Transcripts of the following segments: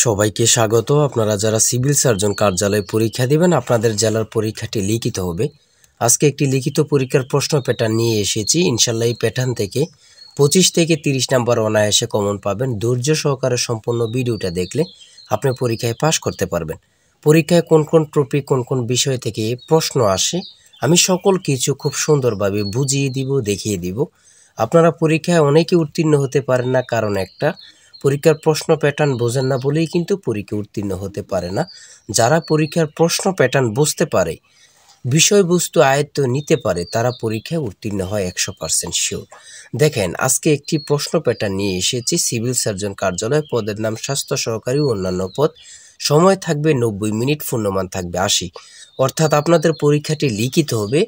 সবাইকে স্বাগত। আপনারা যারা সিভিল সার্জন কার্যালয়ে পরীক্ষা দিবেন, আপনাদের জেলার পরীক্ষাটি লিখিত হবে। আজকে একটি লিখিত পরীক্ষার প্রশ্ন প্যাটার্ন নিয়ে এসেছি। ইনশাল্লাহ এই প্যাটার্ন থেকে 25 থেকে 30 নাম্বার অনায়াসে কমন পাবেন। ধৈর্য সহকারে সম্পূর্ণ ভিডিওটা দেখলে আপনি পরীক্ষায় পাশ করতে পারবেন। পরীক্ষায় কোন কোন টপিক, কোন কোন বিষয় থেকে প্রশ্ন আসে, আমি সকল কিছু খুব সুন্দরভাবে বুঝিয়ে দিব, দেখিয়ে দিব। আপনারা পরীক্ষায় অনেকে উত্তীর্ণ হতে পারেন না, কারণ একটা পরীক্ষার প্রশ্ন প্যাটার্ন বোঝেন না বলেই কিন্তু পরীক্ষা উত্তীর্ণ হতে পারে না। যারা পরীক্ষার প্রশ্ন প্যাটার্ন বুঝতে পারে, বিষয়বস্তু আয়ত্ত নিতে পারে, তারা পরীক্ষায় উত্তীর্ণ হয় 100% শিওর। দেখেন, আজকে একটি প্রশ্ন প্যাটার্ন নিয়ে এসেছি। সিভিল সার্জন কার্যালয়, পদের নাম স্বাস্থ্য সহকারী, অন্যান্য পদ। সময় থাকবে 90 মিনিট, পূর্ণমান থাকবে 80। অর্থাৎ আপনাদের পরীক্ষাটি লিখিত হবে,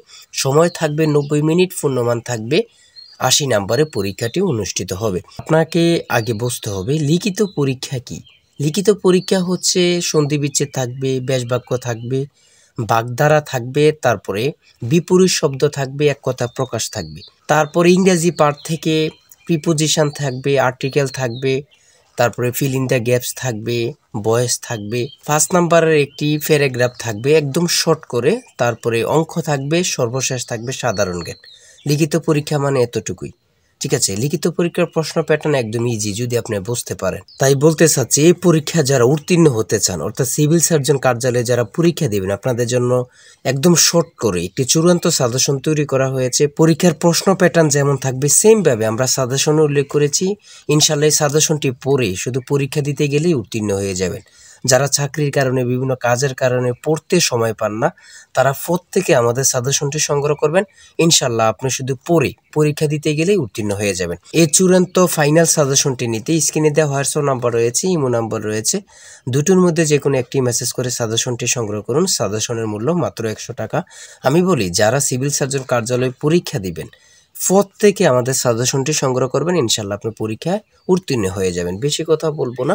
সময় থাকবে 90 মিনিট, পূর্ণমান থাকবে 80 নাম্বারে পরীক্ষাটি অনুষ্ঠিত হবে। আপনাকে আগে বুঝতে হবে লিখিত পরীক্ষা কি। লিখিত পরীক্ষা হচ্ছে সন্ধি বিচ্ছেদ থাকবে, ব্যাসবাক্য থাকবে, বাগধারা থাকবে, তারপরে বিপরীত শব্দ থাকবে, এক কথা প্রকাশ থাকবে, তারপরে ইংরেজি পার্ট থেকে প্রিপোজিশন থাকবে, আর্টিকেল থাকবে, তারপরে ফিল ইন দ্য গ্যাপস থাকবে, ভয়েস থাকবে, 5 নাম্বারের একটি প্যারাগ্রাফ থাকবে একদম শর্ট করে, তারপরে অঙ্ক থাকবে, সর্বশেষ থাকবে সাধারণ জ্ঞান। লিখিত পরীক্ষা মানে এতটুকুই, ঠিক আছে। লিখিত পরীক্ষার প্রশ্ন প্যাটার্ন একদম ইজি যদি আপনি বুঝতে পারেন। তাই বলতে চাচ্ছি, এই পরীক্ষা যারা উত্তীর্ণ হতে চান, অর্থাৎ সিভিল সার্জন কার্যালয়ে যারা পরীক্ষা দেবেন, আপনাদের জন্য একদম শর্ট করে একটি চূড়ান্ত সাজেশন তৈরি করা হয়েছে। পরীক্ষার প্রশ্ন প্যাটার্ন যেমন থাকবে সেম ভাবে আমরা সাজেশনে উল্লেখ করেছি। ইনশাল্লাহ এই সাজেশনটি পড়ে শুধু পরীক্ষা দিতে গেলেই উত্তীর্ণ হয়ে যাবেন। যারা চাকরির কারণে, বিভিন্ন কাজের কারণে পড়তে সময় পান না, তারা প্রত্যেকে আমাদের সাজেশনটি সংগ্রহ করবেন। ইনশাল্লাহ আপনি শুধু পড়ে পরীক্ষা দিতে গেলেই উত্তীর্ণ হয়ে যাবেন। এই চূড়ান্ত ফাইনাল সাজেশনটি নিতে স্ক্রিনে দেওয়া হোয়াটসঅ্যাপ নাম্বার রয়েছে, ইমো নাম্বার রয়েছে, দুটোর মধ্যে যে কোনো একটি মেসেজ করে সাজেশনটি সংগ্রহ করুন। সাজেশনের মূল্য মাত্র 100 টাকা। আমি বলি, যারা সিভিল সার্জন কার্যালয়ে পরীক্ষা দিবেন, প্রত্যেকে আমাদের সাজেশনটি সংগ্রহ করবেন। ইনশাল্লাহ আপনি পরীক্ষায় উত্তীর্ণ হয়ে যাবেন। বেশি কথা বলবো না,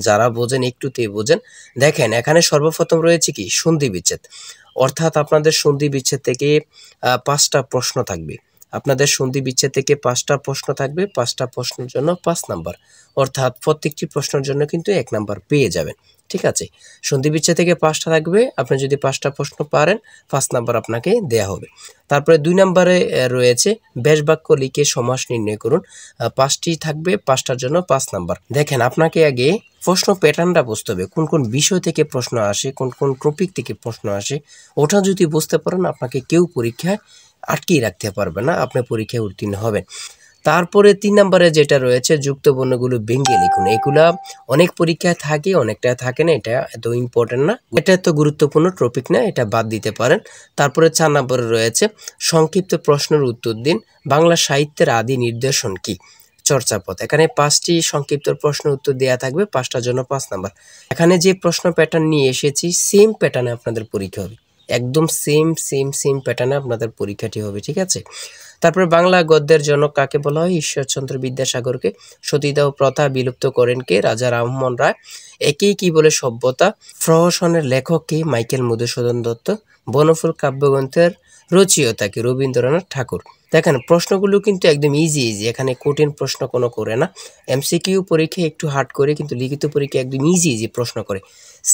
যারা বোঝেন একটুতেই বোঝেন। দেখেন, এখানে সর্বপ্রথম রয়েছে কি সন্ধি বিচ্ছেদ, অর্থাৎ আপনাদের সন্ধি বিচ্ছেদ থেকে 5টা প্রশ্ন থাকবে। আপনাদের সন্ধি বিচ্ছেদ থেকে 5টা প্রশ্ন থাকবে, 5টা প্রশ্নের জন্য 5 নাম্বার, অর্থাৎ প্রত্যেকটি প্রশ্নের জন্য কিন্তু 1 নাম্বার পেয়ে যাবেন, ঠিক আছে। সন্ধি বিচ্ছেদ থেকে 5টা থাকবে, আপনি যদি 5টা প্রশ্ন পারেন 5 নাম্বার আপনাকে দেয়া হবে। তারপরে 2 নাম্বারে রয়েছে ব্যাস বাক্য লিখে সমাস নির্ণয় করুন। 5টি থাকবে, 5টার জন্য 5 নাম্বার। দেখেন, আপনাকে আগে প্রশ্ন প্যাটার্নটা বুঝতে হবে, কোন কোন বিষয় থেকে প্রশ্ন আসে, কোন কোন টপিক থেকে প্রশ্ন আসে। ওটা যদি বুঝতে পারেন, আপনাকে কেউ পরীক্ষায় আটকিয়ে রাখতে পারবে না, আপনি পরীক্ষায় উত্তীর্ণ হবেন। তারপরে 3 নম্বরে যেটা রয়েছে যুক্ত বর্ণগুলো ভেঙে লিখুন। এগুলা অনেক পরীক্ষায় থাকে, অনেকটা থাকে না, এটা এত ইম্পর্টেন্ট না, এটা এত গুরুত্বপূর্ণ টপিক না, এটা বাদ দিতে পারেন। তারপরে 4 নম্বরে রয়েছে সংক্ষিপ্ত প্রশ্নের উত্তর দিন, বাংলা সাহিত্যের আদি নিদর্শন কি, চর্চাপদ। এখানে 5টি সংক্ষিপ্ত প্রশ্ন উত্তর দেওয়া থাকবে, 5টার জন্য 5 নাম্বার। এখানে যে প্রশ্ন প্যাটার্ন নিয়ে এসেছি সেম প্যাটার্নে আপনাদের পরীক্ষা হবে, একদম সেম প্যাটার্নে আপনাদের পরীক্ষাটি হবে, ঠিক আছে। তারপরে বাংলা গদ্যের জনক কাকে বলা হয়, ঈশ্বরচন্দ্র বিদ্যাসাগরকে। সতীদাহ প্রথা বিলুপ্ত করেন কে, রাজা রামমোহন রায়। একেই কি বলে সভ্যতা, প্রহসনের লেখক কে, মাইকেল মধুসূদন দত্ত। বনফুল কাব্যগ্রন্থের রচয়িতা কে, রবীন্দ্রনাথ ঠাকুর। দেখেন, প্রশ্নগুলো কিন্তু একদম ইজি, এখানে কঠিন প্রশ্ন কোনো করে না। এমসিকিউ পরীক্ষায় একটু হার্ড করে, কিন্তু লিখিত পরীক্ষা একদম ইজি প্রশ্ন করে।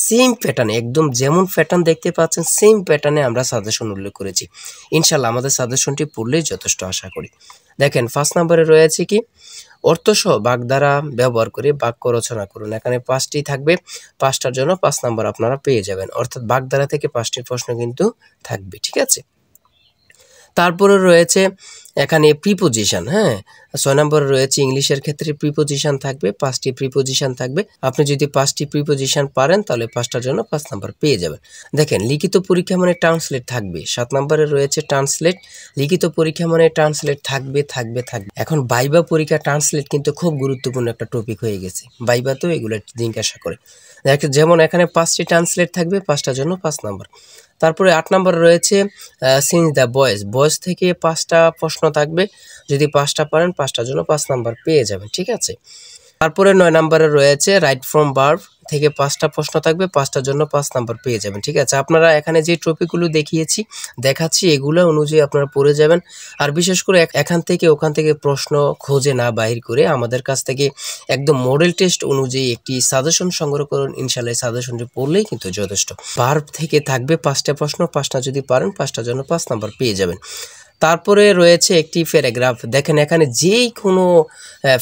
সেম প্যাটার্নে, একদম যেমন প্যাটার্ন দেখতে পাচ্ছেন সেম প্যাটার্নে আমরা সাজেশন উল্লেখ করেছি। ইনশাল্লাহ আমাদের সাজেশনটি পড়লেই যথেষ্ট আশা করি। দেখেন, 5 নম্বরে রয়েছে কি অর্থসহ বাগধারা ব্যবহার করে বাক্য রচনা করুন। এখানে 5টি থাকবে, 5টার জন্য 5 নাম্বার আপনারা পেয়ে যাবেন, অর্থাৎ বাগধারা থেকে 5টি প্রশ্ন কিন্তু থাকবে, ঠিক আছে। তারপরে রয়েছে এখানে প্রিপোজিশন, হ্যাঁ। 6 নম্বরে রয়েছে ইংলিশের ক্ষেত্রে প্রিপোজিশন থাকবে, 5টি প্রিপোজিশন থাকবে। আপনি যদি 5টি প্রিপোজিশন পারেন তাহলে 5টার জন্য 5 নাম্বার পেয়ে যাবেন। দেখেন, লিখিত পরীক্ষা মানে ট্রান্সলেট থাকবে। 7 নম্বরে রয়েছে ট্রান্সলেট। লিখিত পরীক্ষা মানে ট্রান্সলেট থাকবে। এখন ভাইবা পরীক্ষা ট্রান্সলেট কিন্তু খুব গুরুত্বপূর্ণ একটা টপিক হয়ে গেছে, ভাইবা তো এগুলো জিজ্ঞাসা করে। যেমন এখানে 5টি ট্রান্সলেট থাকবে, 5টার জন্য 5 নাম্বার। তারপরে 8 নম্বরে রয়েছে চেঞ্জ দ্য ভয়েস থেকে 5টা প্রশ্ন থাকবে, যদি 5টা পারেন 5টার জন্য 5 নাম্বার পেয়ে যাবেন, ঠিক আছে। তারপরে 9 নম্বরে রয়েছে রাইট ফ্রম ভার্ব থেকে 5টা প্রশ্ন থাকবে, 5টার জন্য 5 নাম্বার পেয়ে যাবেন। ঠিক আছে, আপনারা এখানে যে টপিকগুলো দেখাচ্ছি এগুলো অনুযায়ী আপনারা পড়ে যাবেন। আর বিশেষ করে এখান থেকে ওখান থেকে প্রশ্ন খোঁজে না বাহির করে আমাদের কাছ থেকে একদম মডেল টেস্ট অনুযায়ী একটি সাজেশন সংগ্রহ করুন। ইনশাআল্লাহ সাজেশনটি পড়লেই কিন্তু যথেষ্ট। ভার্ব থেকে থাকবে 5টা প্রশ্ন, 5টা যদি পারেন 5টার জন্য 5 নাম্বার পেয়ে যাবেন। তারপরে রয়েছে একটি প্যারাগ্রাফ। দেখেন এখানে যেই কোনো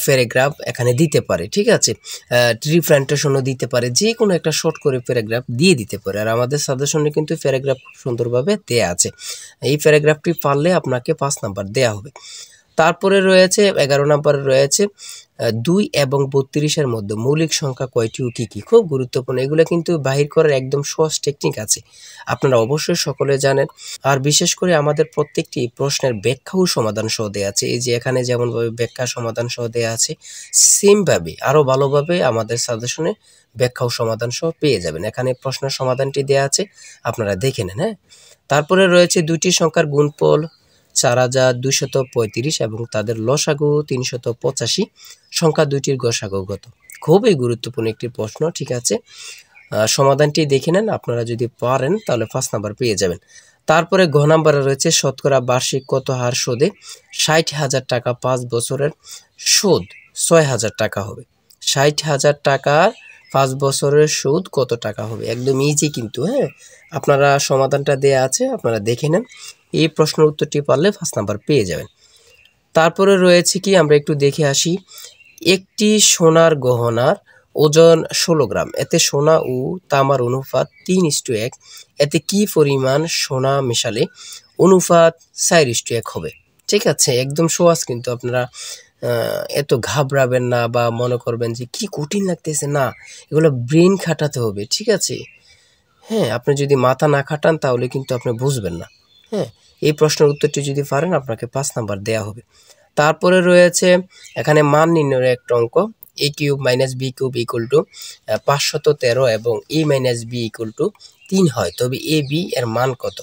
প্যারাগ্রাফ এখানে দিতে পারে। ঠিক আছে, রিপ্রেজেন্টেশনও দিতে পারে, যে কোনো একটা শর্ট করে প্যারাগ্রাফ দিয়ে দিতে পারে। আর আমাদের সাজেশনে কিন্তু প্যারাগ্রাফ খুব সুন্দরভাবে দেয়া আছে। এই প্যারাগ্রাফটি পারলে আপনাকে 5 নাম্বার দেয়া হবে। তারপরে রয়েছে 11 নাম্বারে রয়েছে 2 এবং 32-এর মধ্যে মৌলিক সংখ্যা কয়টি ও কী কী। খুব গুরুত্বপূর্ণ, এগুলো কিন্তু বাহির করার একদম সহজ টেকনিক আছে, আপনারা অবশ্যই সকলে জানেন। আর বিশেষ করে আমাদের প্রত্যেকটি প্রশ্নের ব্যাখ্যা ও সমাধান সহ দেওয়া আছে। এই যে এখানে যেমনভাবে ব্যাখ্যা সমাধান সহ দেওয়া আছে, সেমভাবে আরও ভালোভাবে আমাদের সাজেশনে ব্যাখ্যা ও সমাধান সহ পেয়ে যাবেন। এখানে প্রশ্নের সমাধানটি দেওয়া আছে, আপনারা দেখে নেন। হ্যাঁ, তারপরে রয়েছে 2টি সংখ্যার গুণফল 4235 এবং তাদের লসাগু 385, সংখ্যা দুইটির গসাগু কত। খুবই গুরুত্বপূর্ণ একটি প্রশ্ন। ঠিক আছে, সমাধানটি দেখে নেন, আপনারা যদি পারেন তাহলে 5 নাম্বার পেয়ে যাবেন। তারপরে ঘ নাম্বারে রয়েছে শতকরা বার্ষিক কত হার সুদে 60,000 টাকা 5 বছরের সুদ 6,000 টাকা হবে। 60,000 টাকার 5 বছরের সুদ কত টাকা হবে, একদম ইজি কিন্তু। হ্যাঁ, আপনারা সমাধানটা দেয়া আছে, আপনারা দেখে নেন। এই প্রশ্নের উত্তরটি পারলে 5 নাম্বার পেয়ে যাবেন। তারপরে রয়েছে কি, আমরা একটু দেখে আসি। একটি সোনার গহনার ওজন 16 গ্রাম, এতে সোনা ও তামার অনুপাত 3:1, এতে কি পরিমাণ সোনা মেশালে অনুপাত 4:1 হবে। ঠিক আছে, একদম সহজ কিন্তু, আপনারা এত ঘাবড়াবেন না বা মনে করবেন যে কি কঠিন লাগতেছে, না, এগুলো ব্রেন খাটাতে হবে। ঠিক আছে, হ্যাঁ, আপনি যদি মাথা না খাটান তাহলে কিন্তু আপনি বুঝবেন না। হ্যাঁ, এই প্রশ্নের উত্তরটি যদি পারেন আপনাকে 5 নাম্বার দেয়া হবে। তারপরে রয়েছে এখানে মান নির্ণয়ের একটা অঙ্ক, a cube minus b cube equal to 513 এবং a minus b equal to 3 হয়, তবে a b এর মান কত।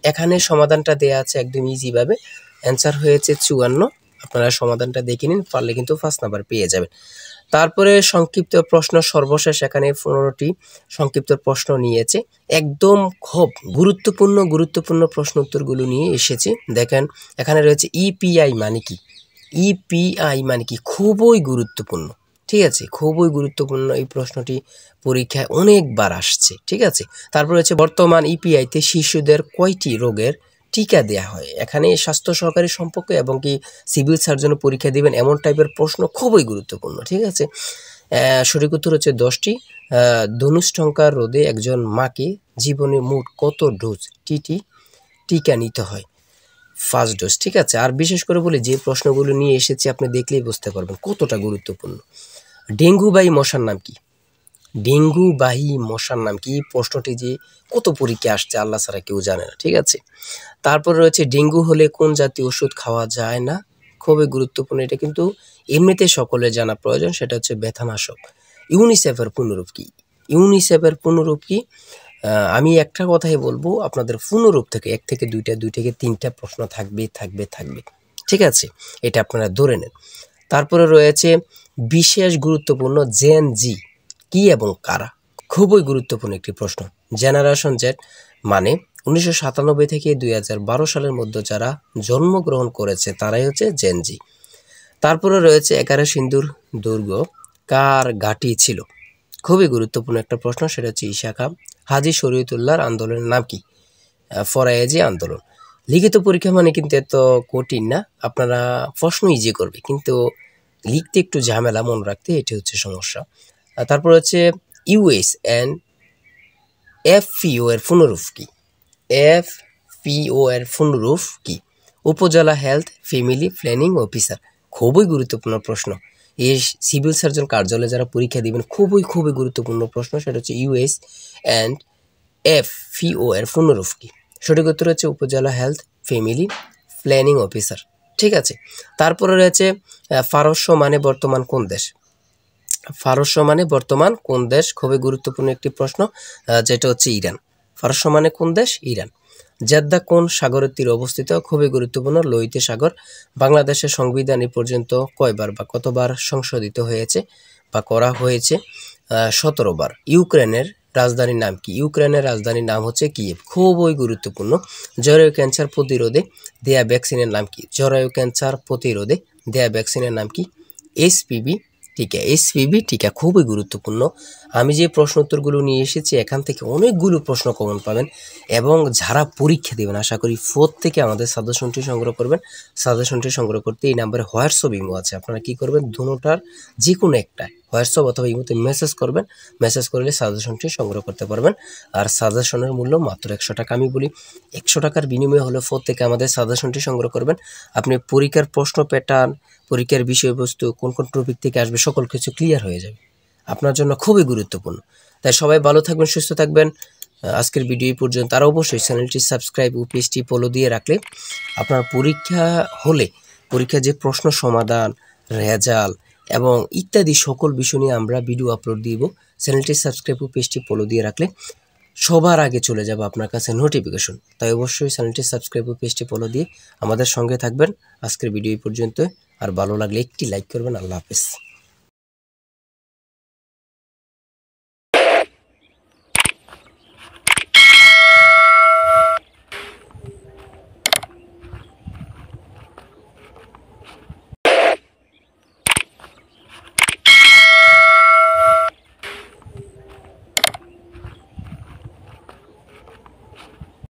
এখানে সমাধানটা দেয়া আছে একদম ইজিভাবে, অ্যান্সার হয়েছে 54। আপনারা সমাধানটা দেখে নিন, পারলে কিন্তু 5 নাম্বার পেয়ে যাবেন। তারপরে সংক্ষিপ্ত প্রশ্ন সর্বশেষ, এখানে 15টি সংক্ষিপ্ত প্রশ্ন নিয়েছে, একদম খুব গুরুত্বপূর্ণ প্রশ্ন উত্তরগুলো নিয়ে এসেছে। দেখেন এখানে রয়েছে ইপিআই মানে কি, ইপিআই মানে কি, খুবই গুরুত্বপূর্ণ। ঠিক আছে, খুবই গুরুত্বপূর্ণ এই প্রশ্নটি পরীক্ষায় অনেকবার আসছে। ঠিক আছে, তারপর রয়েছে বর্তমান ইপিআইতে শিশুদের কয়টি রোগের টিকা দেয়া হয়। এখানে স্বাস্থ্য সহকারী সম্পর্কে এবং কি সিভিল সার্জনের পরীক্ষা দিবেন এমন টাইপের প্রশ্ন, খুবই গুরুত্বপূর্ণ। ঠিক আছে, সঠিক উত্তর হচ্ছে 10টি। ধনুষ্টঙ্কার রোধে একজন মাকে জীবনে মোট কত ডোজ টিকা নিতে হয়, 5 ডোজ। ঠিক আছে, আর বিশেষ করে বলি যে প্রশ্নগুলো নিয়ে এসেছি আপনি দেখলেই বুঝতে পারবেন কতটা গুরুত্বপূর্ণ। ডেঙ্গুবাহী মশার নাম কি, ডেঙ্গুবাহী মশার নাম কি, প্রশ্নটি যে কত পরীক্ষা আসছে আল্লাহ ছাড়া কেউ জানে না। ঠিক আছে, তারপর রয়েছে ডেঙ্গু হলে কোন জাতীয় ওষুধ খাওয়া যায় না, খুবই গুরুত্বপূর্ণ, এটা কিন্তু এমনিতে সকলের জানা প্রয়োজন, সেটা হচ্ছে ব্যথানাশক। ইউনিসেফের পুনরূপ কি, ইউনিসেফের পুনরূপ কি, আমি একটা কথাই বলবো, আপনাদের পুনরূপ থেকে 1 থেকে 2টা 2 থেকে 3টা প্রশ্ন থাকবে। ঠিক আছে, এটা আপনারা ধরে নেন। তারপরে রয়েছে বিশেষ গুরুত্বপূর্ণ জেন জি কি এবং কারা, খুবই গুরুত্বপূর্ণ একটি প্রশ্ন। জেনারেশন জেড মানে 1997 থেকে 2012 সালের মধ্যে যারা জন্মগ্রহণ করেছে তারাই হচ্ছে জেন জি। তারপরে রয়েছে 11 সিন্ধুর দুর্গ কার ঘাঁটি ছিল, খুবই গুরুত্বপূর্ণ একটা প্রশ্ন, সেটা হচ্ছে ঈশা খাঁ। হাজী শরীয়তুল্লাহর আন্দোলনের নাম কি, ফরায়েজি আন্দোলন। লিখিত পরীক্ষা মানে কিন্তু এত কঠিন না, আপনারা প্রশ্ন ইজি করবে কিন্তু লিখতে একটু ঝামেলা, মনে রাখতে, এটি হচ্ছে সমস্যা। তারপর হচ্ছে ইউএস অ্যান্ড এফপিও এর পুনরূপ কি, এফপিও এর পুনরূপ কি, উপজেলা হেলথ ফ্যামিলি প্ল্যানিং অফিসার, খুবই গুরুত্বপূর্ণ প্রশ্ন। এই সিভিল সার্জন কার্যালয়ে যারা পরীক্ষা দিবেন খুবই গুরুত্বপূর্ণ প্রশ্ন, সেটা হচ্ছে ইউএস অ্যান্ড এফপিও এর পুনরূপ কি। সঠিক উত্তর হচ্ছে উপজেলা হেলথ ফ্যামিলি প্ল্যানিং অফিসার। ঠিক আছে, তারপরে রয়েছে পারস্য মানে বর্তমান কোন দেশ, পারস্য মানে বর্তমান কোন দেশ, খুবই গুরুত্বপূর্ণ একটি প্রশ্ন, যেটা হচ্ছে ইরান। পারস্য মানে কোন দেশ, ইরান। জেদ্দা কোন সাগরের তীরে অবস্থিত, খুবই গুরুত্বপূর্ণ, লোহিত সাগর। বাংলাদেশের সংবিধান এ পর্যন্ত কয়বার বা কতবার সংশোধিত হয়েছে বা করা হয়েছে, 17 বার। ইউক্রেনের রাজধানীর নাম কি? ইউক্রেনের রাজধানীর নাম হচ্ছে কিয়েভ। খুবই গুরুত্বপূর্ণ। জরায়ু ক্যান্সার প্রতিরোধে দেয়া ভ্যাকসিনের নাম কি? জরায়ু ক্যান্সার প্রতিরোধে দেয়া ভ্যাকসিনের নাম কি? HPV টিকা। HPV টিকা খুবই গুরুত্বপূর্ণ। আমি যে প্রশ্ন উত্তরগুলো নিয়ে এসেছি এখান থেকে অনেকগুলো প্রশ্ন কমন পাবেন এবং যারা পরীক্ষা দেবেন আশা করি থেকে আমাদের সাজেশনটি সংগ্রহ করবেন। সাজেশনটি সংগ্রহ করতে এই নাম্বারে হোয়াটসঅ্যাপ ইমো আছে, আপনারা কি করবেন দুটোটার যে কোনো একটা হোয়াটসঅ্যাপ অথবা ইমোতে মেসেজ করবেন। মেসেজ করলে সাজেশনটি সংগ্রহ করতে পারবেন। আর সাজেশনের মূল্য মাত্র 100 টাকা। আমি বলি 100 টাকার বিনিময়ে হলে থেকে আমাদের সাজেশনটি সংগ্রহ করবেন। আপনি পরীক্ষার প্রশ্ন প্যাটার্ন, পরীক্ষার বিষয়বস্তু, কোন কোন টপিক থেকে আসবে সকল কিছু ক্লিয়ার হয়ে যাবে। আপনার জন্য খুবই গুরুত্বপূর্ণ। তাই সবাই ভালো থাকবেন, সুস্থ থাকবেন। আজকের ভিডিও এই পর্যন্ত। আর অবশ্যই চ্যানেলটি সাবস্ক্রাইব ও পেজটি ফলো দিয়ে রাখলে আপনার পরীক্ষা হলে পরীক্ষার যে প্রশ্ন সমাধান, রেজাল্ট এবং ইত্যাদি সকল বিষয় নিয়ে আমরা ভিডিও আপলোড দিব। চ্যানেলটি সাবস্ক্রাইব ও পেজটি ফলো দিয়ে রাখলে সবার আগে চলে যাবে আপনার কাছে নোটিফিকেশন। তাই অবশ্যই চ্যানেলটি সাবস্ক্রাইব ও পেজটি ফলো দিয়ে আমাদের সঙ্গে থাকবেন। আজকের ভিডিও এই পর্যন্ত। আর ভালো লাগলে একটি লাইক করবেন। আল্লাহ হাফেজ।